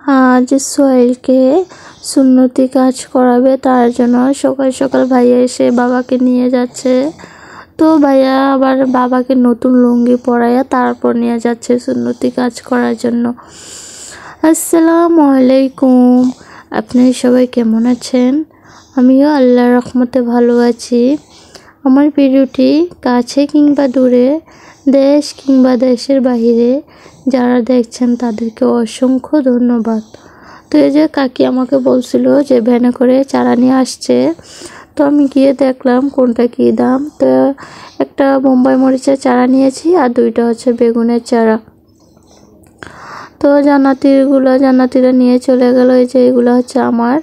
আজ সোহেলকে সুন্নতি কাজ করাবে, তার জন্য সকাল সকাল ভাইয়া এসে বাবাকে নিয়ে যাচ্ছে। তো ভাইয়া আবার বাবাকে নতুন লুঙ্গি পরাইয়া তারপর নিয়ে যাচ্ছে সুন্নতি কাজ করার জন্য। আসসালামু আলাইকুম, আপনি সবাই কেমন আছেন? আমিও আল্লাহর রহমতে ভালো আছি। আমার ভিডিওটি কাছে কিংবা দূরে, দেশ কিংবা দেশের বাহিরে যারা দেখছেন তাদেরকে অসংখ্য ধন্যবাদ। তো এই যে কাকি আমাকে বলছিল যে ভ্যানে করে চারা নিয়ে আসছে, তো আমি গিয়ে দেখলাম কোনটা কী দাম। তো একটা বোম্বাই মরিচের চারা নিয়েছি আর দুইটা হচ্ছে বেগুনের চারা। তো জান্নাতিরা নিয়ে চলে গেল। এই যে এগুলো হচ্ছে আমার,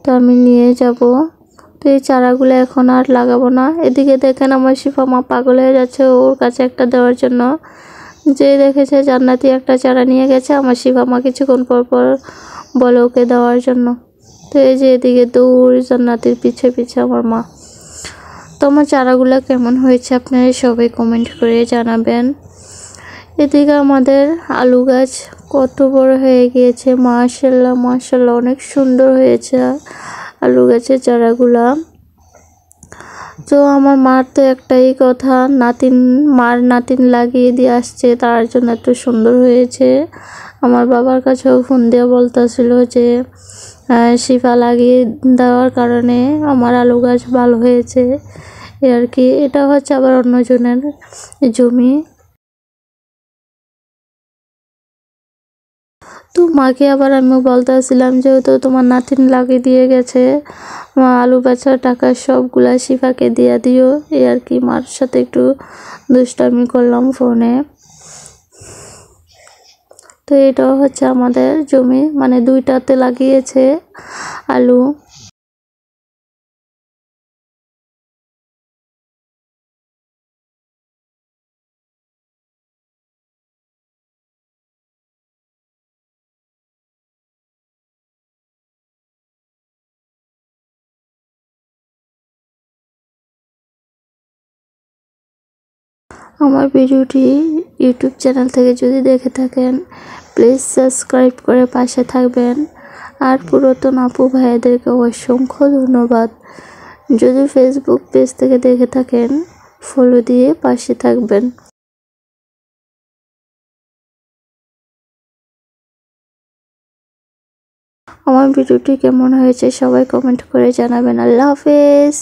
তো আমি নিয়ে যাব। তো এই চারাগুলো এখন আর লাগাবো না। এদিকে দেখেন আমার শিফা মা পাগল হয়ে যাচ্ছে ওর কাছে একটা দেওয়ার জন্য। যে দেখেছে জান্নাতি একটা চারা নিয়ে গেছে, আমার শিফা মা কিছুক্ষণ পর পর বলে ওকে দেওয়ার জন্য। তো এই যে এদিকে দৌড় জান্নাতির পিছে পিছে আমার মা। তো আমার চারাগুলো কেমন হয়েছে আপনারা সবাই কমেন্ট করে জানাবেন। এদিকে আমাদের আলু গাছ কত বড় হয়ে গিয়েছে, মাশাআল্লাহ মাশাআল্লাহ, অনেক সুন্দর হয়েছে আলু গাছের চারাগুলা। তো আমার মার তো একটাই কথা, মার নাতিন লাগিয়ে দিয়ে আসছে, তার জন্য এত সুন্দর হয়েছে। আমার বাবার কাছেও ফোন দিয়ে বলতেছিল যে শিফা লাগিয়ে দেওয়ার কারণে আমার আলু গাছ ভালো হয়েছে আর কি। এটা হচ্ছে আবার অন্যজনের জমি। তো মাকে আবার আমি বলতেছিলাম যেহেতু তোমার নাতিন লাগিয়ে দিয়ে গেছে, আলু বেচার টাকা সবগুলা শিফাকে দিয়ে দিও এই আর কি। মার সাথে একটু দুষ্টামি করলাম ফোনে। তো এটাও হচ্ছে আমাদের জমি, মানে দুইটাতে লাগিয়েছে আলু। আমার ভিডিওটি ইউটিউব চ্যানেল থেকে যদি দেখে থাকেন প্লিজ সাবস্ক্রাইব করে পাশে থাকবেন। আর পুরাতন আপু ভাইয়াদেরকে অসংখ্য ধন্যবাদ। যদি ফেসবুক পেজ থেকে দেখে থাকেন ফলো দিয়ে পাশে থাকবেন। আমার ভিডিওটি কেমন হয়েছে সবাই কমেন্ট করে জানাবেন। আল্লাহ হাফেজ।